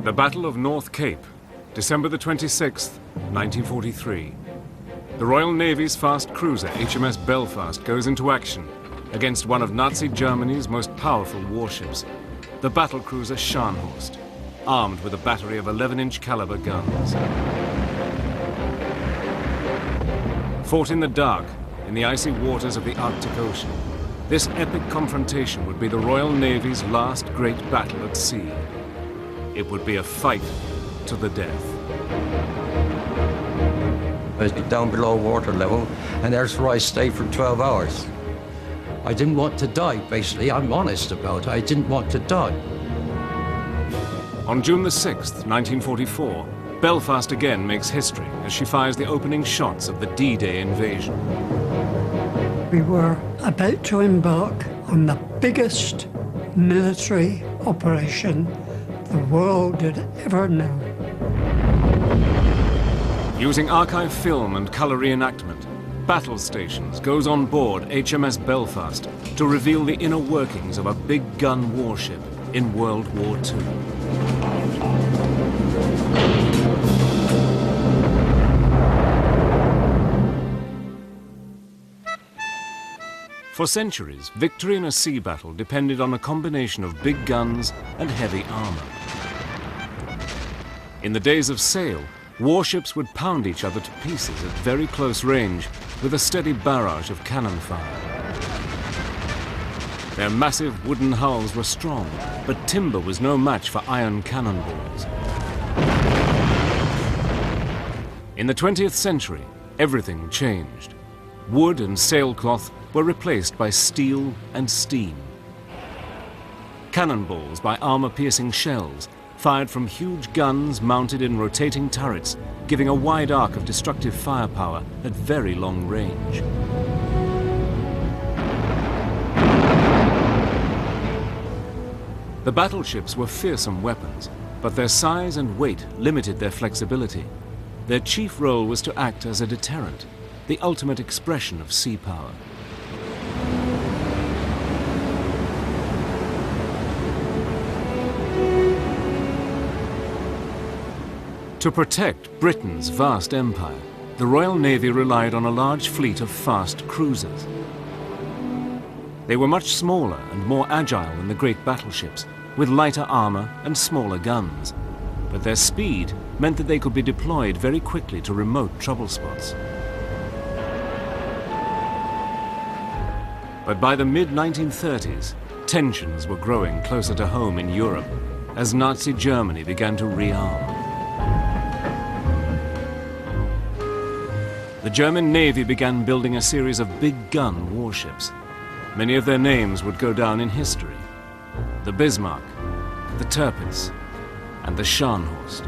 The Battle of North Cape, December the 26th, 1943. The Royal Navy's fast cruiser HMS Belfast goes into action against one of Nazi Germany's most powerful warships, the battlecruiser Scharnhorst, armed with a battery of 11-inch caliber guns. Fought in the dark, in the icy waters of the Arctic Ocean, this epic confrontation would be the Royal Navy's last great battle at sea. It would be a fight to the death. I was down below water level, and there's where I stayed for 12 hours. I didn't want to die, basically. I'm honest about it. I didn't want to die. On June the 6th, 1944, Belfast again makes history as she fires the opening shots of the D-Day invasion. We were about to embark on the biggest military operation the world had ever known. Using archive film and colour reenactment, Battle Stations goes on board HMS Belfast to reveal the inner workings of a big gun warship in World War II. For centuries, victory in a sea battle depended on a combination of big guns and heavy armor. In the days of sail, warships would pound each other to pieces at very close range with a steady barrage of cannon fire. Their massive wooden hulls were strong, but timber was no match for iron cannonballs. In the 20th century, everything changed. Wood and sailcloth were replaced by steel and steam. Cannonballs by armor-piercing shells, fired from huge guns mounted in rotating turrets, giving a wide arc of destructive firepower at very long range. The battleships were fearsome weapons, but their size and weight limited their flexibility. Their chief role was to act as a deterrent, the ultimate expression of sea power. To protect Britain's vast empire, the Royal Navy relied on a large fleet of fast cruisers. They were much smaller and more agile than the great battleships, with lighter armor and smaller guns. But their speed meant that they could be deployed very quickly to remote trouble spots. But by the mid-1930s, tensions were growing closer to home in Europe as Nazi Germany began to rearm. The German Navy began building a series of big gun warships. Many of their names would go down in history: the Bismarck, the Tirpitz, and the Scharnhorst.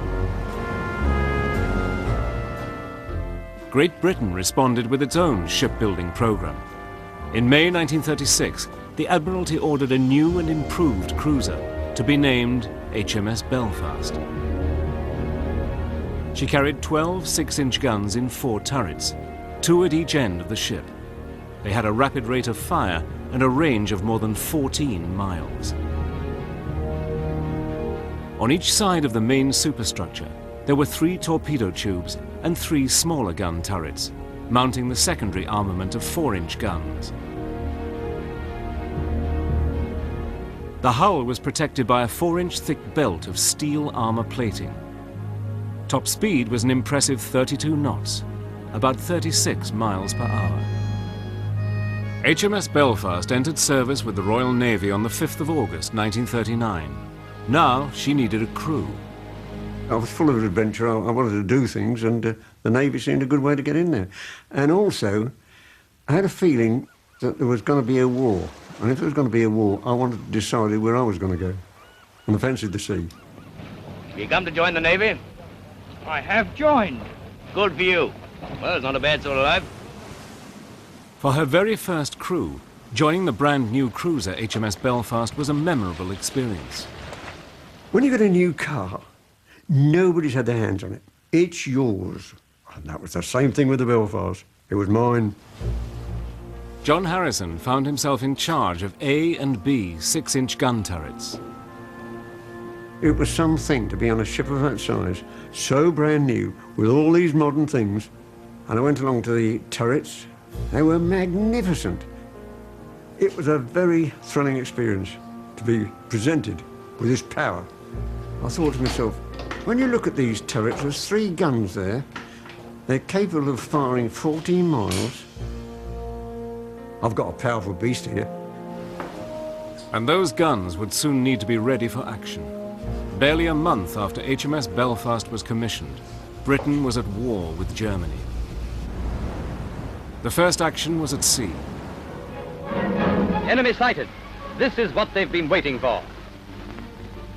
Great Britain responded with its own shipbuilding program. In May 1936, the Admiralty ordered a new and improved cruiser to be named HMS Belfast. She carried 12 6-inch guns in 4 turrets, 2 at each end of the ship. They had a rapid rate of fire and a range of more than 14 miles. On each side of the main superstructure, there were 3 torpedo tubes and 3 smaller gun turrets, mounting the secondary armament of 4-inch guns. The hull was protected by a 4-inch thick belt of steel armor plating. Top speed was an impressive 32 knots, about 36 miles per hour. HMS Belfast entered service with the Royal Navy on the 5th of August, 1939. Now she needed a crew. I was full of adventure. I wanted to do things, and the Navy seemed a good way to get in there. And also, I had a feeling that there was going to be a war. And if there was going to be a war, I wanted to decide where I was going to go. And I fancied the sea. You come to join the Navy? I have joined. Good for you. Well, it's not a bad sort of life. For her very first crew, joining the brand new cruiser HMS Belfast was a memorable experience. When you get a new car, nobody's had their hands on it. It's yours. And that was the same thing with the Belfast. It was mine. John Harrison found himself in charge of A and B 6-inch gun turrets. It was something to be on a ship of that size, so brand new, with all these modern things. And I went along to the turrets. They were magnificent. It was a very thrilling experience to be presented with this power. I thought to myself, when you look at these turrets, there's 3 guns there. They're capable of firing 14 miles. I've got a powerful beast here. And those guns would soon need to be ready for action. Barely a month after HMS Belfast was commissioned, Britain was at war with Germany. The first action was at sea. Enemy sighted. This is what they've been waiting for.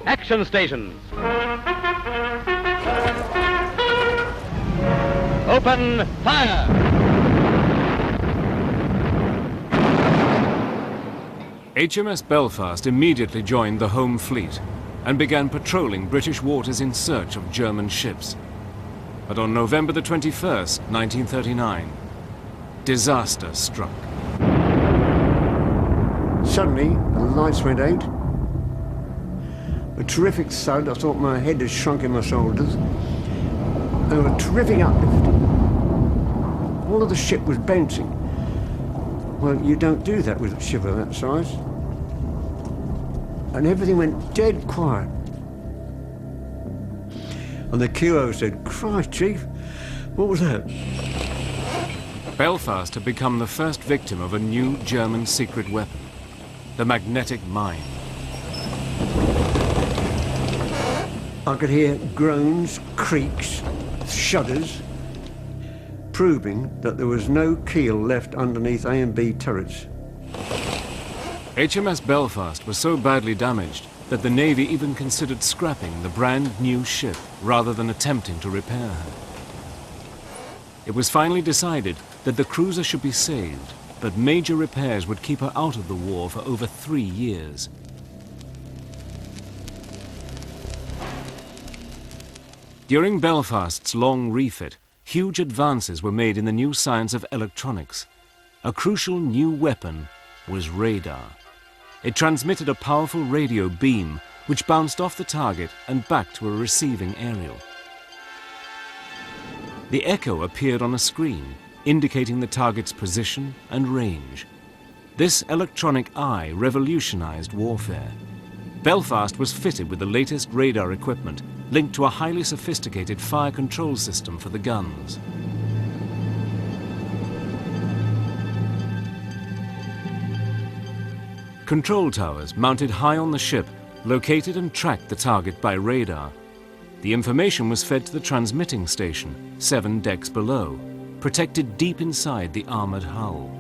Action stations. Open fire! HMS Belfast immediately joined the home fleet and began patrolling British waters in search of German ships. But on November the 21st, 1939, disaster struck. Suddenly, the lights went out. A terrific thud. I thought my head had shrunk in my shoulders. And a terrific uplift. All of the ship was bouncing. Well, you don't do that with a ship of that size. And everything went dead quiet. And the QO said, "Christ, Chief, what was that?" Belfast had become the first victim of a new German secret weapon, the magnetic mine. I could hear groans, creaks, shudders, proving that there was no keel left underneath A and B turrets. HMS Belfast was so badly damaged that the Navy even considered scrapping the brand new ship rather than attempting to repair her. It was finally decided that the cruiser should be saved, but major repairs would keep her out of the war for over 3 years. During Belfast's long refit, huge advances were made in the new science of electronics. A crucial new weapon was radar. It transmitted a powerful radio beam which bounced off the target and back to a receiving aerial. The echo appeared on a screen, indicating the target's position and range. This electronic eye revolutionized warfare. Belfast was fitted with the latest radar equipment, linked to a highly sophisticated fire control system for the guns. Control towers mounted high on the ship located and tracked the target by radar. The information was fed to the transmitting station, 7 decks below, protected deep inside the armored hull.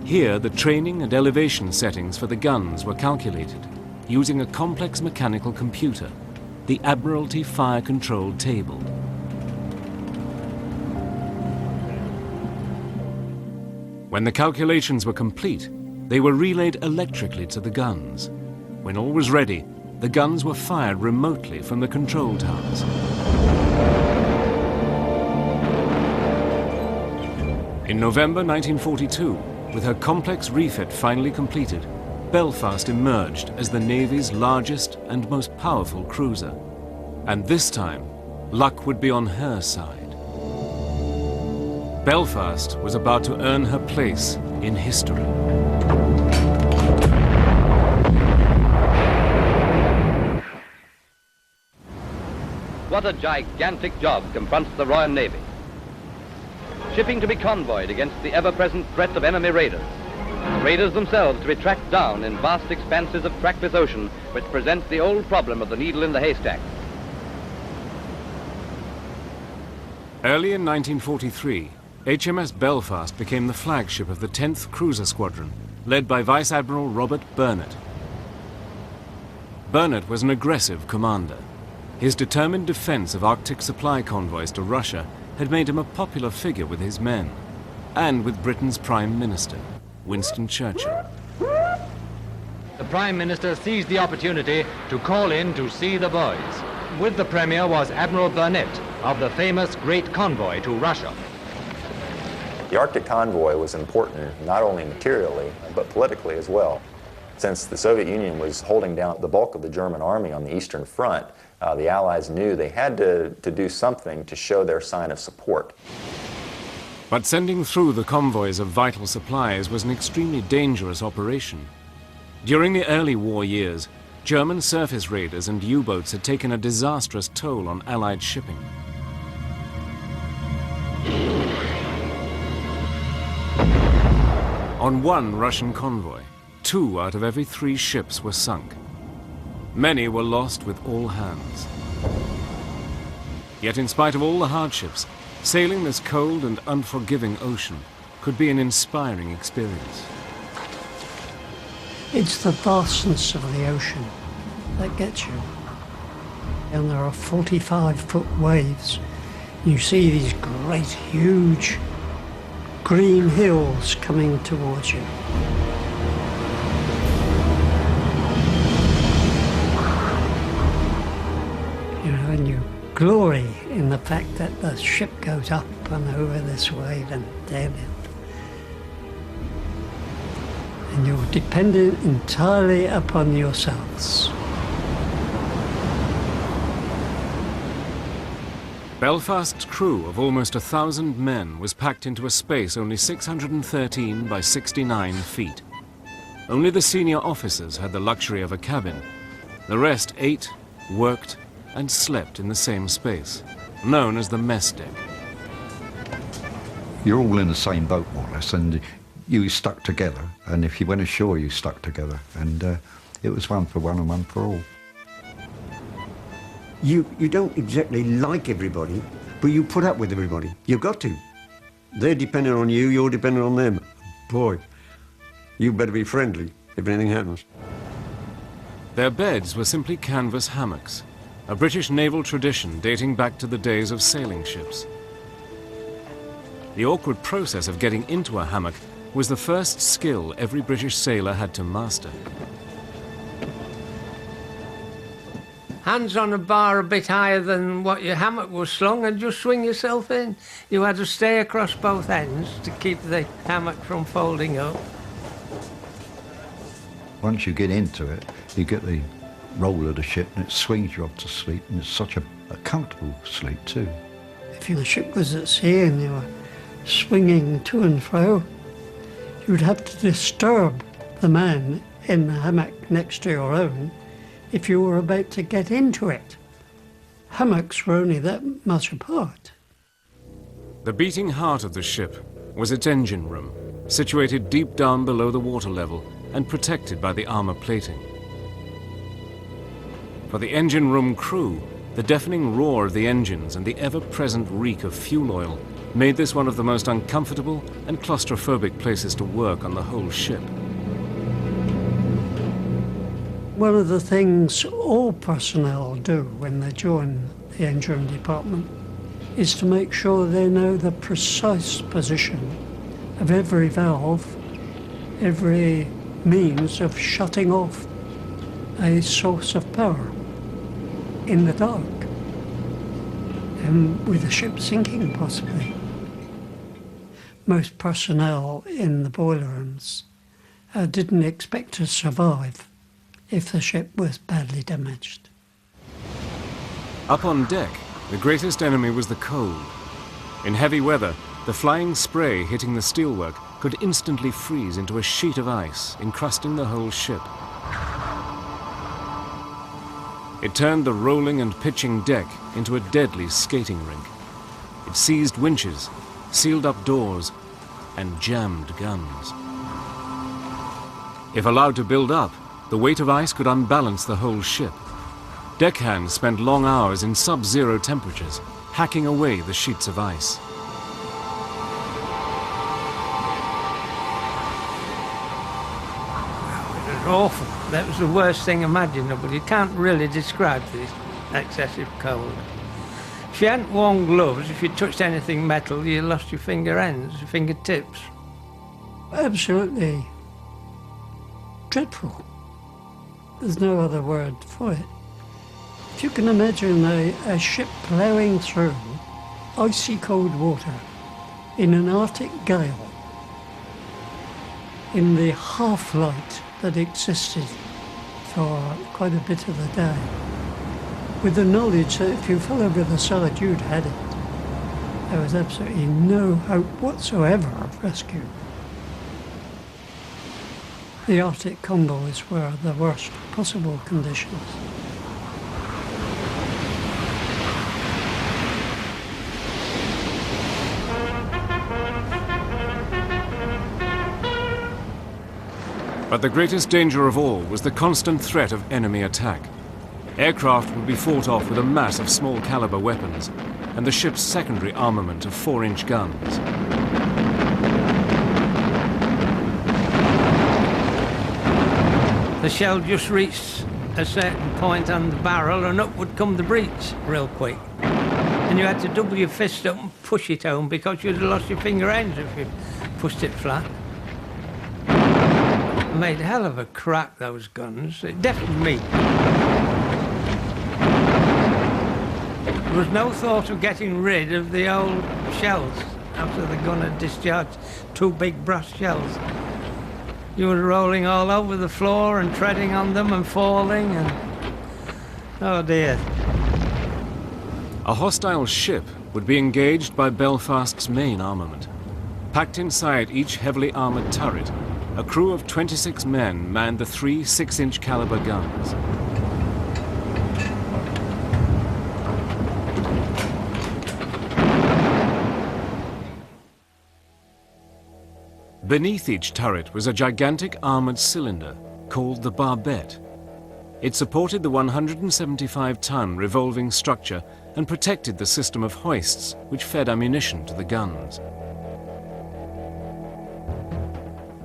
Here, the training and elevation settings for the guns were calculated using a complex mechanical computer, the Admiralty Fire Control Table. When the calculations were complete, they were relayed electrically to the guns. When all was ready, the guns were fired remotely from the control towers. In November 1942, with her complex refit finally completed, Belfast emerged as the Navy's largest and most powerful cruiser. And this time, luck would be on her side. Belfast was about to earn her place in history. What a gigantic job confronts the Royal Navy. Shipping to be convoyed against the ever-present threat of enemy raiders. The raiders themselves to be tracked down in vast expanses of trackless ocean, which present the old problem of the needle in the haystack. Early in 1943, HMS Belfast became the flagship of the 10th Cruiser Squadron, led by Vice Admiral Robert Burnett. Burnett was an aggressive commander. His determined defense of Arctic supply convoys to Russia had made him a popular figure with his men, and with Britain's Prime Minister, Winston Churchill. The Prime Minister seized the opportunity to call in to see the boys. With the Premier was Admiral Burnett of the famous Great Convoy to Russia. The Arctic convoy was important not only materially, but politically as well. Since the Soviet Union was holding down the bulk of the German army on the Eastern Front, the Allies knew they had to do something to show their sign of support. But sending through the convoys of vital supplies was an extremely dangerous operation. During the early war years, German surface raiders and U-boats had taken a disastrous toll on Allied shipping. On one Russian convoy, 2 out of every 3 ships were sunk. Many were lost with all hands. Yet in spite of all the hardships, sailing this cold and unforgiving ocean could be an inspiring experience. It's the vastness of the ocean that gets you. And there are 45-foot waves. You see these great, huge green hills coming towards you. You know, and you glory in the fact that the ship goes up and over this wave and down it. And you're dependent entirely upon yourselves. Belfast's crew of almost 1,000 men was packed into a space only 613 by 69 feet. Only the senior officers had the luxury of a cabin. The rest ate, worked, and slept in the same space, known as the mess deck. You're all in the same boat, more or less, and you stuck together, and if you went ashore, you stuck together, and it was one for one and one for all. You don't exactly like everybody, but you put up with everybody. You've got to. They're dependent on you, you're dependent on them. Boy, you better be friendly if anything happens. Their beds were simply canvas hammocks, a British naval tradition dating back to the days of sailing ships. The awkward process of getting into a hammock was the first skill every British sailor had to master. Hands on a bar a bit higher than what your hammock was slung and just swing yourself in. You had to stay across both ends to keep the hammock from folding up. Once you get into it, you get the roll of the ship and it swings you off to sleep, and it's such a comfortable sleep too. If the ship was at sea and you were swinging to and fro, you would have to disturb the man in the hammock next to your own if you were about to get into it. Hammocks were only that much apart. The beating heart of the ship was its engine room, situated deep down below the water level and protected by the armor plating. For the engine room crew, the deafening roar of the engines and the ever-present reek of fuel oil made this one of the most uncomfortable and claustrophobic places to work on the whole ship. One of the things all personnel do when they join the engine department is to make sure they know the precise position of every valve, every means of shutting off a source of power in the dark, and with the ship sinking possibly. Most personnel in the boiler rooms didn't expect to survive if the ship was badly damaged. Up on deck, the greatest enemy was the cold. In heavy weather, the flying spray hitting the steelwork could instantly freeze into a sheet of ice, encrusting the whole ship. It turned the rolling and pitching deck into a deadly skating rink. It seized winches, sealed up doors, and jammed guns. If allowed to build up, the weight of ice could unbalance the whole ship. Deckhands spent long hours in sub-zero temperatures, hacking away the sheets of ice. It was awful. That was the worst thing imaginable. You can't really describe this excessive cold. If you hadn't worn gloves, if you touched anything metal, you lost your finger ends, your fingertips. Absolutely dreadful. There's no other word for it. If you can imagine a ship ploughing through icy cold water in an Arctic gale, in the half-light that existed for quite a bit of the day, with the knowledge that if you fell over the side, you'd had it. There was absolutely no hope whatsoever of rescue. The Arctic convoys were the worst possible conditions. But the greatest danger of all was the constant threat of enemy attack. Aircraft would be fought off with a mass of small caliber weapons and the ship's secondary armament of 4-inch guns. The shell just reached a certain point on the barrel and up would come the breech real quick. And you had to double your fist up and push it home because you'd have lost your finger ends if you pushed it flat. Made a hell of a crack, those guns. It deafened me. There was no thought of getting rid of the old shells after the gun had discharged 2 big brass shells. You were rolling all over the floor and treading on them and falling and... oh dear. A hostile ship would be engaged by Belfast's main armament. Packed inside each heavily armored turret, a crew of 26 men manned the 3 6-inch caliber guns. Beneath each turret was a gigantic armored cylinder called the barbette. It supported the 175-ton revolving structure and protected the system of hoists which fed ammunition to the guns.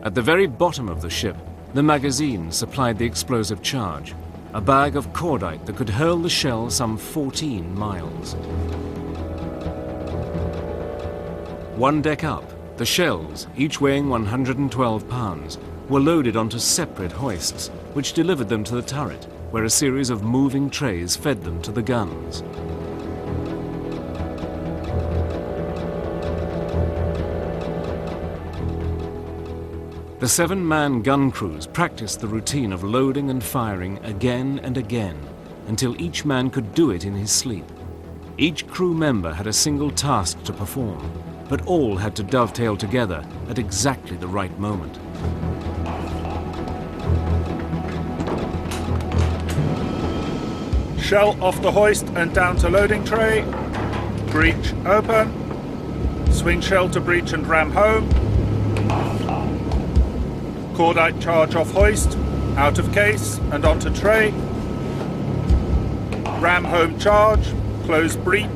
At the very bottom of the ship, the magazine supplied the explosive charge, a bag of cordite that could hurl the shell some 14 miles. One deck up, the shells, each weighing 112 pounds, were loaded onto separate hoists, which delivered them to the turret, where a series of moving trays fed them to the guns. The 7-man gun crews practiced the routine of loading and firing again and again, until each man could do it in his sleep. Each crew member had a single task to perform, but all had to dovetail together at exactly the right moment. Shell off the hoist and down to loading tray. Breech open. Swing shell to breech and ram home. Cordite charge off hoist, out of case and onto tray. Ram home charge, close breech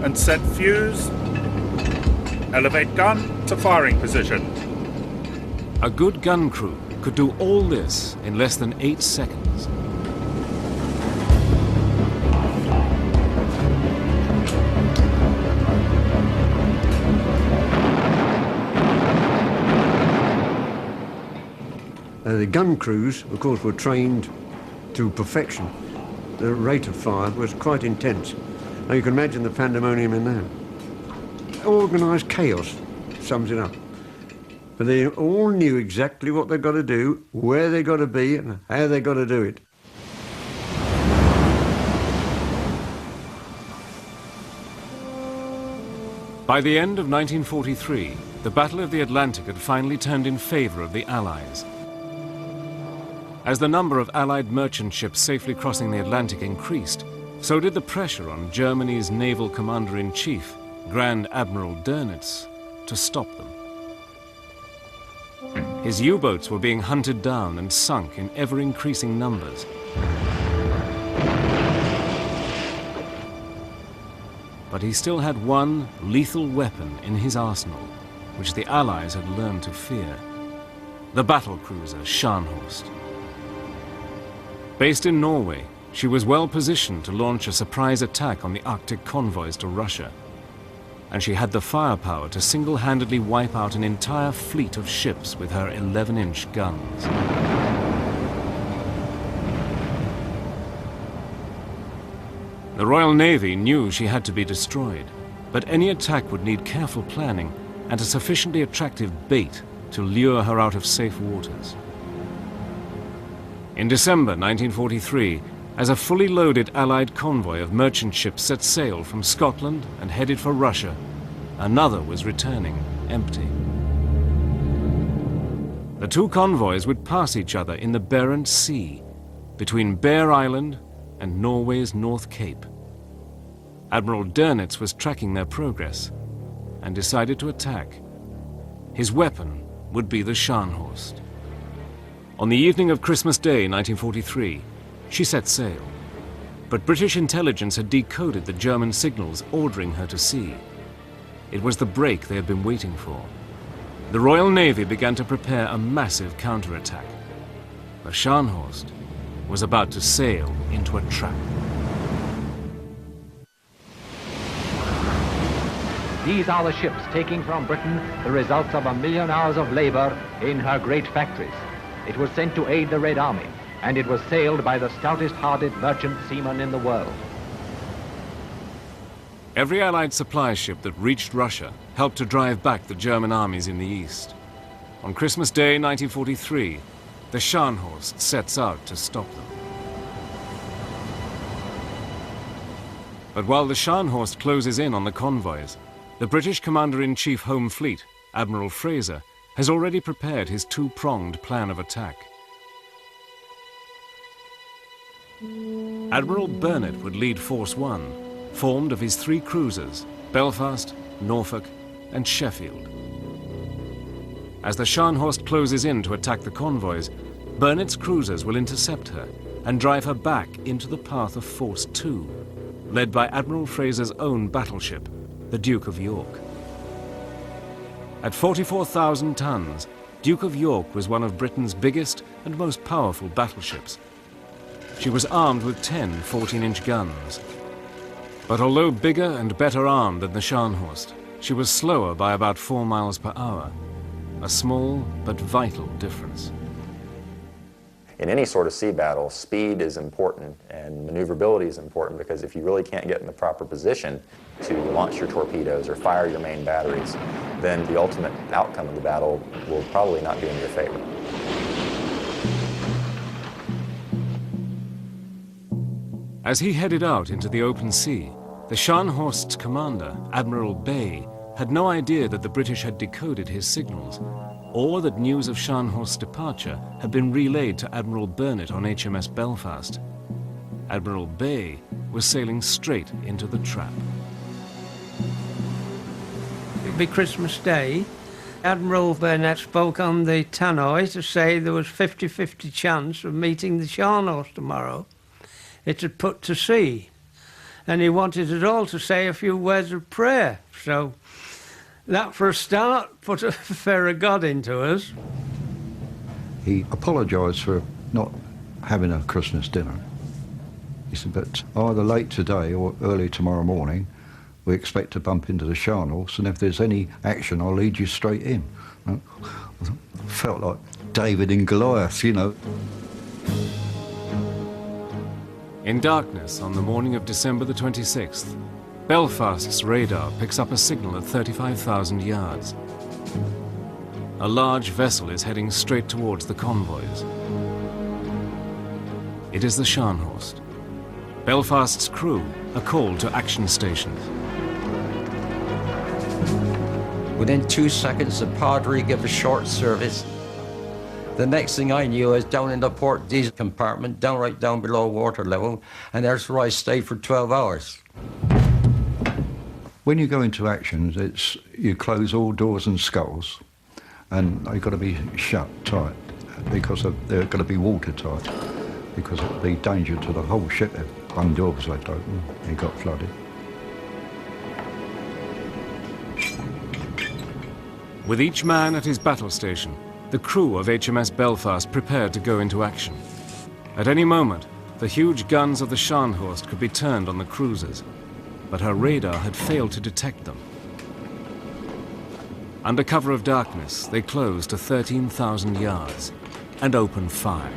and set fuse. Elevate gun to firing position. A good gun crew could do all this in less than 8 seconds. The gun crews, of course, were trained to perfection. The rate of fire was quite intense. Now you can imagine the pandemonium in that. Organised chaos sums it up. But they all knew exactly what they've got to do, where they've got to be, and how they've got to do it. By the end of 1943, the Battle of the Atlantic had finally turned in favour of the Allies. As the number of Allied merchant ships safely crossing the Atlantic increased, so did the pressure on Germany's naval commander-in-chief, Grand Admiral Dönitz, to stop them. His U-boats were being hunted down and sunk in ever-increasing numbers. But he still had one lethal weapon in his arsenal, which the Allies had learned to fear: the battlecruiser Scharnhorst. Based in Norway, she was well positioned to launch a surprise attack on the Arctic convoys to Russia. And she had the firepower to single-handedly wipe out an entire fleet of ships with her 11-inch guns. The Royal Navy knew she had to be destroyed, but any attack would need careful planning and a sufficiently attractive bait to lure her out of safe waters. In December 1943, as a fully loaded Allied convoy of merchant ships set sail from Scotland and headed for Russia, another was returning empty. The two convoys would pass each other in the Barents Sea, between Bear Island and Norway's North Cape. Admiral Dönitz was tracking their progress and decided to attack. His weapon would be the Scharnhorst. On the evening of Christmas Day 1943, she set sail, but British intelligence had decoded the German signals ordering her to sea. It was the break they had been waiting for. The Royal Navy began to prepare a massive counterattack. The Scharnhorst was about to sail into a trap. These are the ships taking from Britain the results of 1 million hours of labor in her great factories. It was sent to aid the Red Army, and it was sailed by the stoutest-hearted merchant seamen in the world. Every Allied supply ship that reached Russia helped to drive back the German armies in the east. On Christmas Day 1943, the Scharnhorst sets out to stop them. But while the Scharnhorst closes in on the convoys, the British Commander-in-Chief Home Fleet, Admiral Fraser, has already prepared his two-pronged plan of attack. Admiral Burnett would lead Force One, formed of his 3 cruisers, Belfast, Norfolk, and Sheffield. As the Scharnhorst closes in to attack the convoys, Burnett's cruisers will intercept her and drive her back into the path of Force Two, led by Admiral Fraser's own battleship, the Duke of York. At 44,000 tons, Duke of York was one of Britain's biggest and most powerful battleships. She was armed with 10 14-inch guns. But although bigger and better armed than the Scharnhorst, she was slower by about 4 miles per hour, a small but vital difference. In any sort of sea battle, speed is important and maneuverability is important, because if you really can't get in the proper position to launch your torpedoes or fire your main batteries, then the ultimate outcome of the battle will probably not be in your favor. As he headed out into the open sea, the Scharnhorst's commander, Admiral Bay, had no idea that the British had decoded his signals, or that news of Scharnhorst's departure had been relayed to Admiral Burnett on HMS Belfast. Admiral Bay was sailing straight into the trap. It'd be Christmas Day. Admiral Burnett spoke on the tannoy to say there was 50-50 chance of meeting the Scharnhorst tomorrow. It had put to sea, and he wanted us all to say a few words of prayer. So that, for a start, put a fear of God into us. He apologised for not having a Christmas dinner. He said, but either late today or early tomorrow morning, we expect to bump into the Scharnhorst, and if there's any action, I'll lead you straight in. I felt like David and Goliath, you know. In darkness on the morning of December the 26th, Belfast's radar picks up a signal at 35,000 yards. A large vessel is heading straight towards the convoys. It is the Scharnhorst. Belfast's crew are called to action stations. Within 2 seconds, the Padre gave a short service. The next thing I knew, I was down in the port diesel compartment, right down below water level, and there's where I stayed for 12 hours. When you go into actions, you close all doors and sculls, and they've got to be shut tight because they're going to be watertight, because it'll be danger to the whole ship if one door was left open. It got flooded. With each man at his battle station, the crew of HMS Belfast prepared to go into action. At any moment, the huge guns of the Scharnhorst could be turned on the cruisers, but her radar had failed to detect them. Under cover of darkness, they closed to 13,000 yards and opened fire.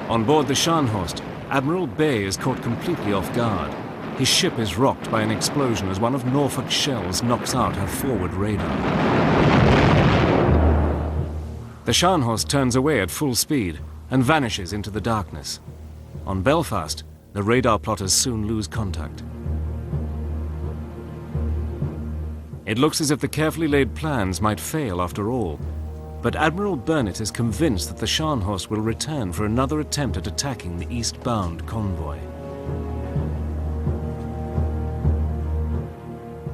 On board the Scharnhorst, Admiral Bay is caught completely off guard. his ship is rocked by an explosion as one of Norfolk's shells knocks out her forward radar. The Scharnhorst turns away at full speed and vanishes into the darkness. On Belfast, the radar plotters soon lose contact. It looks as if the carefully laid plans might fail after all, but Admiral Burnett is convinced that the Scharnhorst will return for another attempt at attacking the eastbound convoy.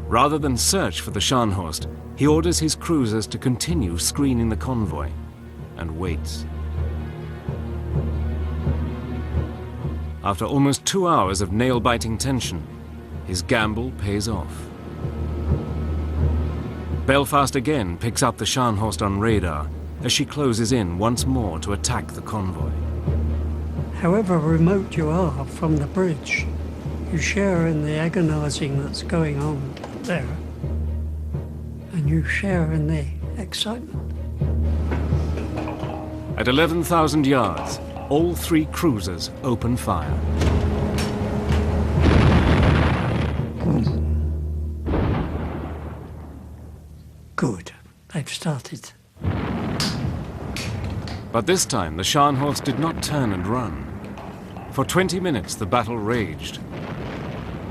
Rather than search for the Scharnhorst, he orders his cruisers to continue screening the convoy and waits. After almost 2 hours of nail-biting tension, his gamble pays off. Belfast again picks up the Scharnhorst on radar as she closes in once more to attack the convoy. However remote you are from the bridge, you share in the agonizing that's going on there, and you share in the excitement. At 11,000 yards, all three cruisers open fire. Good, they've started. But this time, the Scharnhorst did not turn and run. For 20 minutes, the battle raged.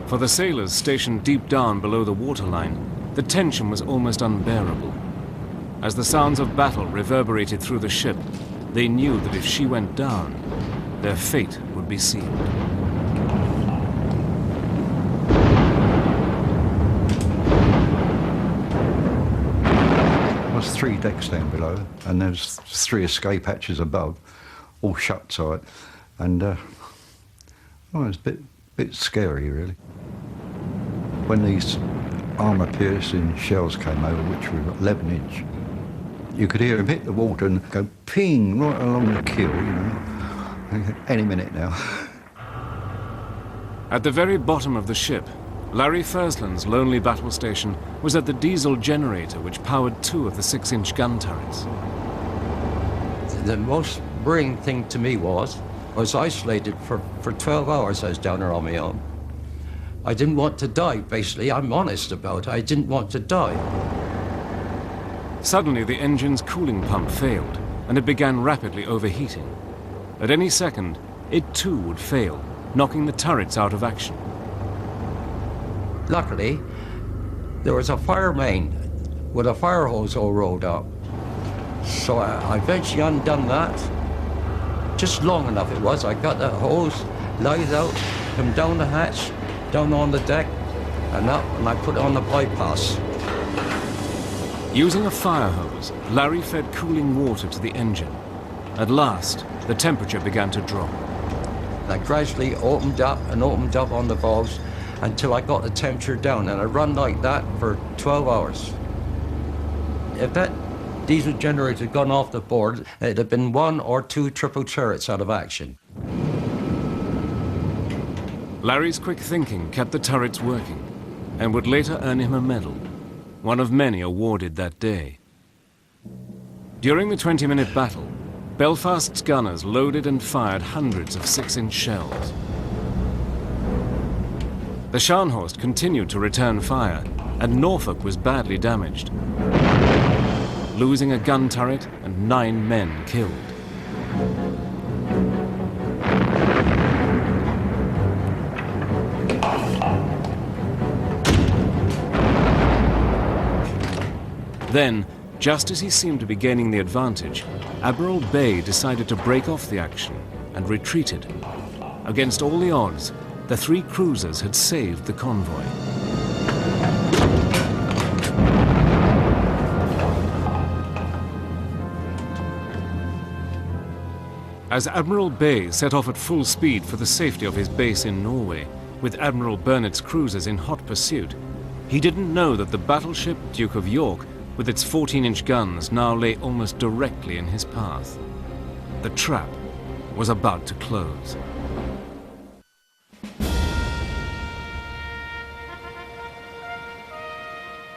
For the sailors stationed deep down below the waterline, the tension was almost unbearable. As the sounds of battle reverberated through the ship, they knew that if she went down, their fate would be sealed. There's 3 decks down below, and there's 3 escape hatches above, all shut tight, and it was a bit scary, really. When these armour-piercing shells came over, which were 11-inch, you could hear them hit the water and go ping right along the keel, you know, any minute now. At the very bottom of the ship, Larry Fursland's lonely battle station was at the diesel generator which powered 2 of the 6-inch gun turrets. The most worrying thing to me was I was isolated for 12 hours. I was down there on my own. I didn't want to die, basically. I'm honest about it. I didn't want to die. Suddenly, the engine's cooling pump failed, and it began rapidly overheating. At any second, it too would fail, knocking the turrets out of action. Luckily, there was a fire main with a fire hose all rolled up. So I eventually undone that. Just long enough it was. I got that hose, light out, come down the hatch, down on the deck, and up, and I put it on the bypass. Using a fire hose, Larry fed cooling water to the engine. At last, the temperature began to drop. I gradually opened up on the valves until I got the temperature down, and I run like that for 12 hours. If that diesel generator had gone off the board, it'd have been 1 or 2 triple turrets out of action. Larry's quick thinking kept the turrets working and would later earn him a medal, one of many awarded that day. During the 20-minute battle, Belfast's gunners loaded and fired hundreds of 6-inch shells. The Scharnhorst continued to return fire, and Norfolk was badly damaged, losing a gun turret and 9 men killed. Then, just as he seemed to be gaining the advantage, Admiral Bay decided to break off the action and retreated. Against all the odds, the 3 cruisers had saved the convoy. As Admiral Bay set off at full speed for the safety of his base in Norway, with Admiral Burnett's cruisers in hot pursuit, he didn't know that the battleship Duke of York, with its 14-inch guns, now lay almost directly in his path. The trap was about to close.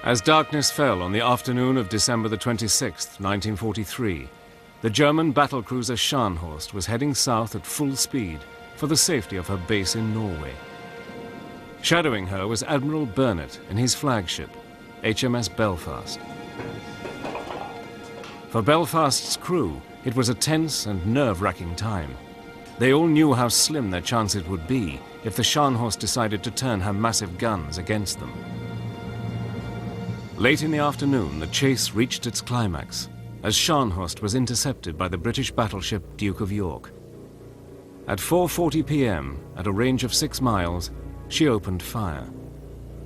As darkness fell on the afternoon of December the 26th, 1943, the German battlecruiser Scharnhorst was heading south at full speed for the safety of her base in Norway. Shadowing her was Admiral Burnett in his flagship, HMS Belfast. For Belfast's crew, it was a tense and nerve-wracking time. They all knew how slim their chances would be if the Scharnhorst decided to turn her massive guns against them. Late in the afternoon, the chase reached its climax, as Scharnhorst was intercepted by the British battleship Duke of York. At 4:40 p.m., at a range of 6 miles, she opened fire.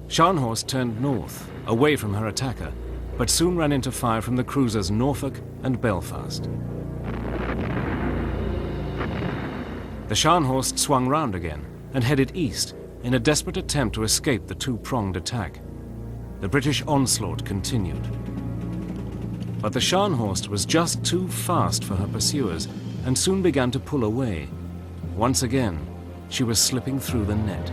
Scharnhorst turned north, away from her attacker, but soon ran into fire from the cruisers Norfolk and Belfast. The Scharnhorst swung round again and headed east in a desperate attempt to escape the two-pronged attack. The British onslaught continued. But the Scharnhorst was just too fast for her pursuers and soon began to pull away. Once again, she was slipping through the net.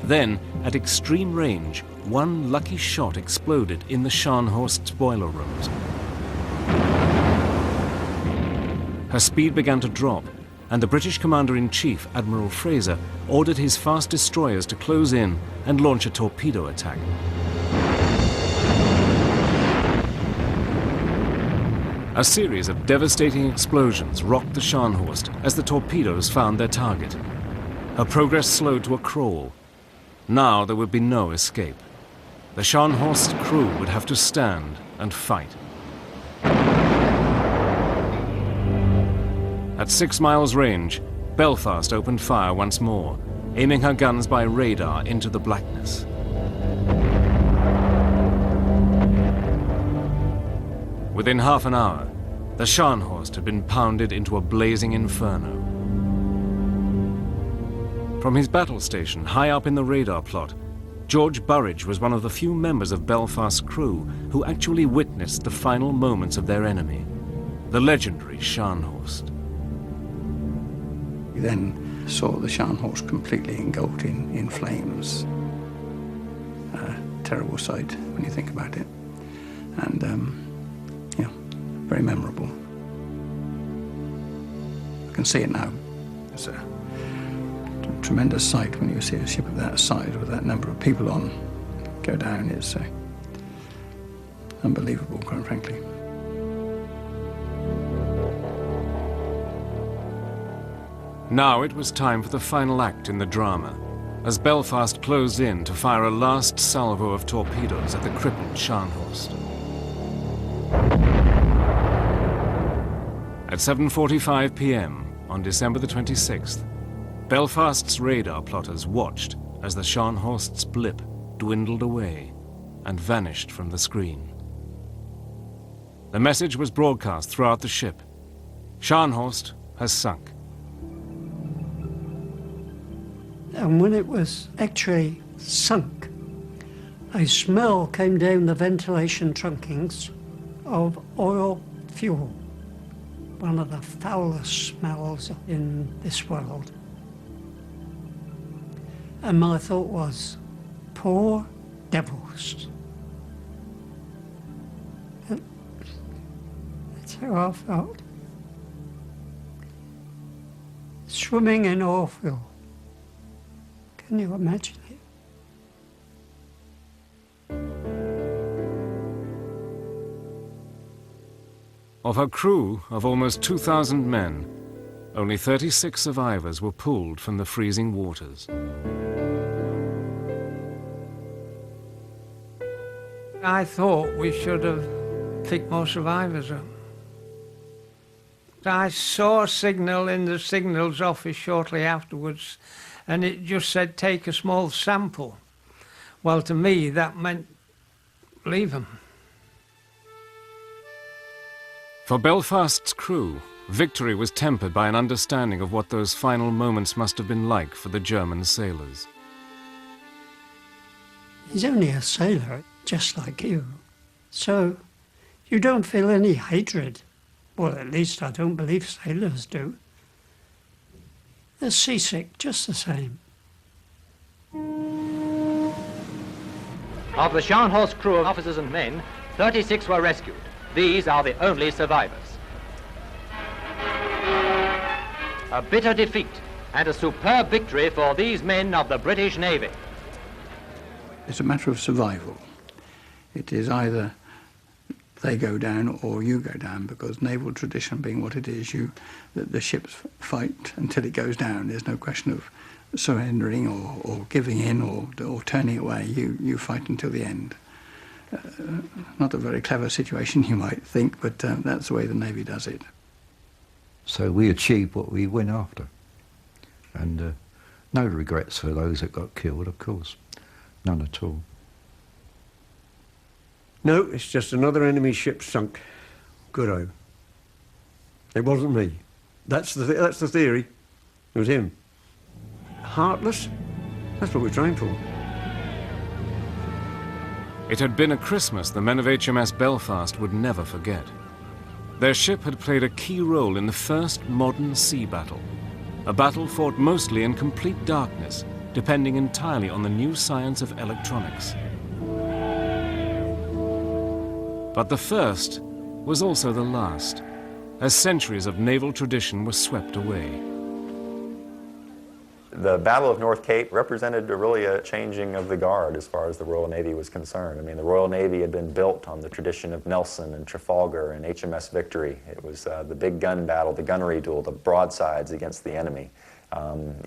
Then, at extreme range, one lucky shot exploded in the Scharnhorst's boiler rooms. Her speed began to drop, and the British Commander-in-Chief, Admiral Fraser, ordered his fast destroyers to close in and launch a torpedo attack. A series of devastating explosions rocked the Scharnhorst as the torpedoes found their target. Her progress slowed to a crawl. Now there would be no escape. The Scharnhorst's crew would have to stand and fight. At 6 miles range, Belfast opened fire once more, aiming her guns by radar into the blackness. Within half an hour, the Scharnhorst had been pounded into a blazing inferno. From his battle station high up in the radar plot, George Burridge was one of the few members of Belfast's crew who actually witnessed the final moments of their enemy, the legendary Scharnhorst. We then saw the Scharnhorst completely engulfed in flames. A terrible sight when you think about it. And, yeah, very memorable. I can see it now. It's a tremendous sight when you see a ship of that size with that number of people on go down. It's unbelievable, quite frankly. Now it was time for the final act in the drama, as Belfast closed in to fire a last salvo of torpedoes at the crippled Scharnhorst. At 7:45 p.m. on December the 26th, Belfast's radar plotters watched as the Scharnhorst's blip dwindled away and vanished from the screen. The message was broadcast throughout the ship. Scharnhorst has sunk. And when it was actually sunk, a smell came down the ventilation trunkings of oil fuel, one of the foulest smells in this world. And my thought was, poor devils. That's how I felt. Swimming in oil fuel. Can you imagine it? Of her crew of almost 2,000 men, only 36 survivors were pulled from the freezing waters. I thought we should have picked more survivors up. I saw a signal in the signals office shortly afterwards, and it just said, take a small sample. Well, to me, that meant leave them. For Belfast's crew, victory was tempered by an understanding of what those final moments must have been like for the German sailors. He's only a sailor, just like you. So you don't feel any hatred. Well, at least I don't believe sailors do. They're seasick just the same. Of the Scharnhorst crew of officers and men, 36 were rescued. These are the only survivors. A bitter defeat and a superb victory for these men of the British Navy. It's a matter of survival. It is either they go down or you go down, because naval tradition being what it is, the ships fight until it goes down. There's no question of surrendering or giving in or turning away. You fight until the end. Not a very clever situation, you might think, but that's the way the Navy does it. So we achieved what we went after. And no regrets for those that got killed, of course. None at all. No, it's just another enemy ship sunk. Good-o. It wasn't me. That's the theory. It was him. Heartless? That's what we're trained for. It had been a Christmas the men of HMS Belfast would never forget. Their ship had played a key role in the first modern sea battle, a battle fought mostly in complete darkness, depending entirely on the new science of electronics. But the first was also the last, as centuries of naval tradition were swept away. The Battle of North Cape represented really a changing of the guard as far as the Royal Navy was concerned. I mean, the Royal Navy had been built on the tradition of Nelson and Trafalgar and HMS Victory. It was the big gun battle, the gunnery duel, the broadsides against the enemy.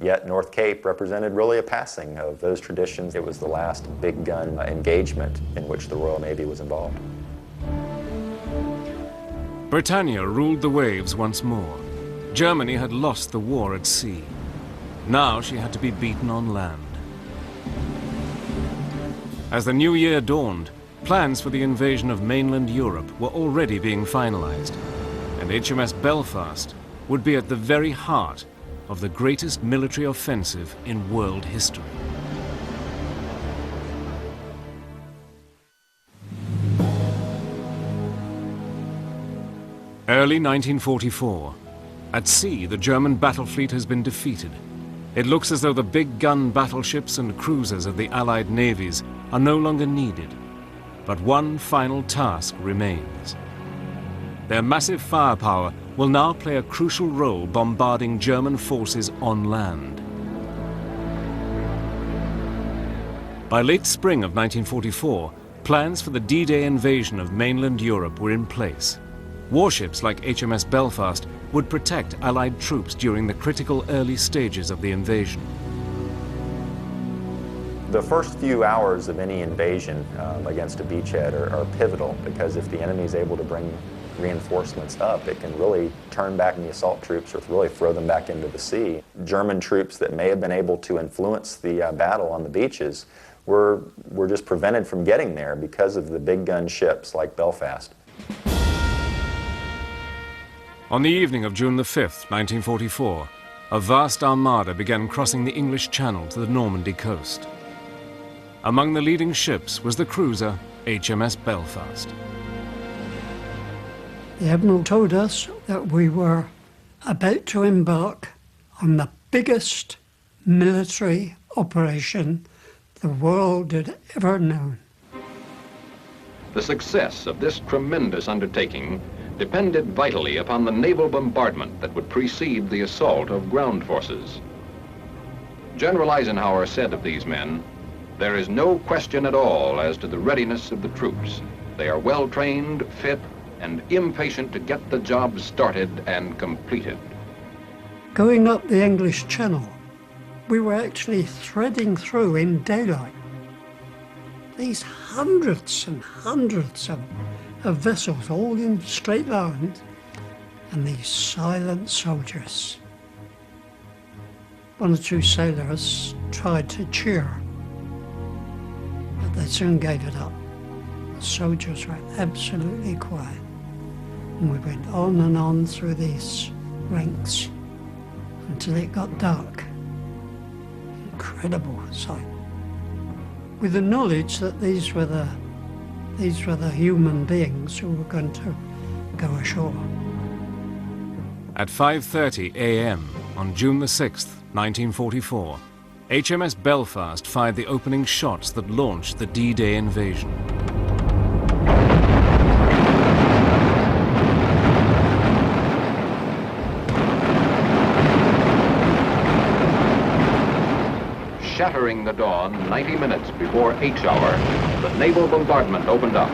Yet North Cape represented really a passing of those traditions. It was the last big gun engagement in which the Royal Navy was involved. Britannia ruled the waves once more. Germany had lost the war at sea. Now she had to be beaten on land. As the new year dawned, plans for the invasion of mainland Europe were already being finalized, and HMS Belfast would be at the very heart of the greatest military offensive in world history. Early 1944. At sea, the German battle fleet has been defeated. It looks as though the big gun battleships and cruisers of the Allied navies are no longer needed. But one final task remains. Their massive firepower will now play a crucial role bombarding German forces on land. By late spring of 1944, plans for the D-Day invasion of mainland Europe were in place. Warships like HMS Belfast would protect Allied troops during the critical early stages of the invasion. The first few hours of any invasion against a beachhead are pivotal, because if the enemy is able to bring reinforcements up, it can really turn back the assault troops or really throw them back into the sea. German troops that may have been able to influence the battle on the beaches were just prevented from getting there because of the big gun ships like Belfast. On the evening of June the 5th, 1944, a vast armada began crossing the English Channel to the Normandy coast. Among the leading ships was the cruiser HMS Belfast. The Admiral told us that we were about to embark on the biggest military operation the world had ever known. The success of this tremendous undertaking depended vitally upon the naval bombardment that would precede the assault of ground forces. General Eisenhower said of these men, "There is no question at all as to the readiness of the troops. They are well trained, fit, and impatient to get the job started and completed." Going up the English Channel, we were actually threading through in daylight these hundreds and hundreds of vessels, all in straight lines, and these silent soldiers. One or two sailors tried to cheer, but they soon gave it up. The soldiers were absolutely quiet, and we went on and on through these ranks until it got dark. Incredible sight. With the knowledge that these were the human beings who were going to go ashore. At 5:30 a.m. on June the 6th, 1944, HMS Belfast fired the opening shots that launched the D-Day invasion. shattering the dawn 90 minutes before H hour, the naval bombardment opened up.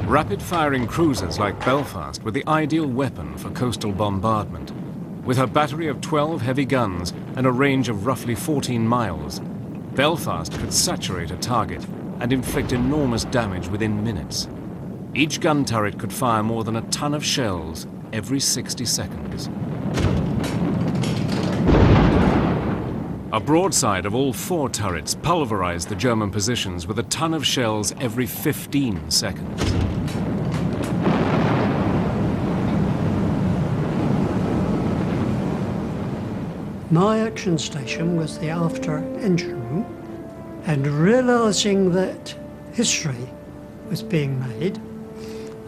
Rapid-firing cruisers like Belfast were the ideal weapon for coastal bombardment. With her battery of 12 heavy guns and a range of roughly 14 miles, Belfast could saturate a target and inflict enormous damage within minutes. Each gun turret could fire more than a ton of shells every 60 seconds. A broadside of all 4 turrets pulverized the German positions with a ton of shells every 15 seconds. My action station was the after engine room, and realizing that history was being made,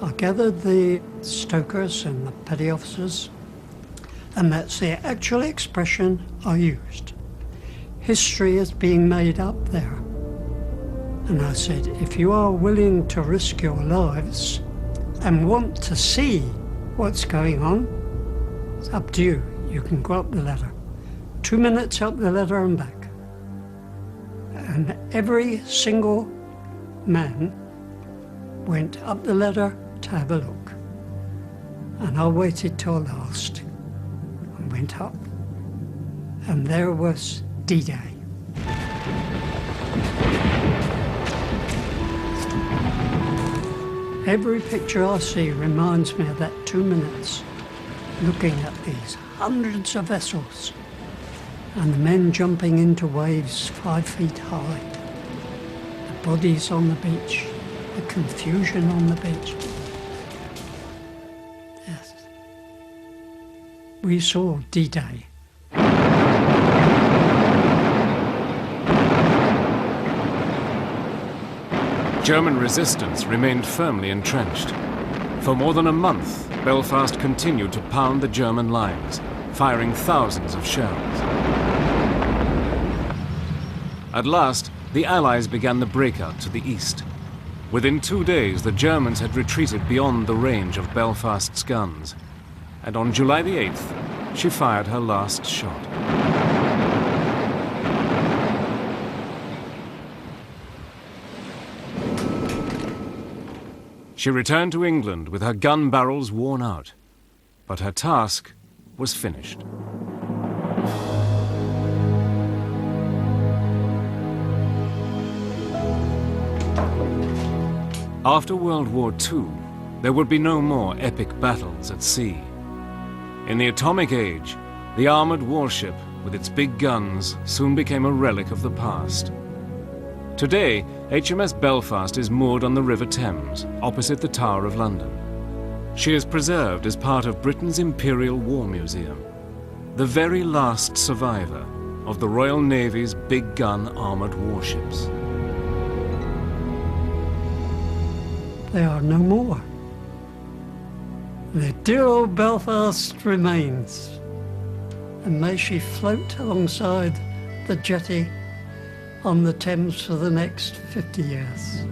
I gathered the stokers and the petty officers, and that's the actual expression I used. History is being made up there. And I said, if you are willing to risk your lives and want to see what's going on, it's up to you. You can go up the ladder. 2 minutes up the ladder and back. And every single man went up the ladder to have a look. And I waited till last and went up. And there was D-Day. Every picture I see reminds me of that 2 minutes, looking at these hundreds of vessels and the men jumping into waves 5 feet high, the bodies on the beach, the confusion on the beach. Yes. We saw D-Day. German resistance remained firmly entrenched. For more than a month, Belfast continued to pound the German lines, firing thousands of shells. At last, the Allies began the breakout to the east. Within 2 days, the Germans had retreated beyond the range of Belfast's guns. And on July the 8th, she fired her last shot. She returned to England with her gun barrels worn out, but her task was finished. After World War II, there would be no more epic battles at sea. In the atomic age, the armored warship with its big guns soon became a relic of the past. Today, HMS Belfast is moored on the River Thames, opposite the Tower of London. She is preserved as part of Britain's Imperial War Museum, the very last survivor of the Royal Navy's big gun armored warships. There are no more. The dear old Belfast remains, and may she float alongside the jetty on the Thames for the next 50 years.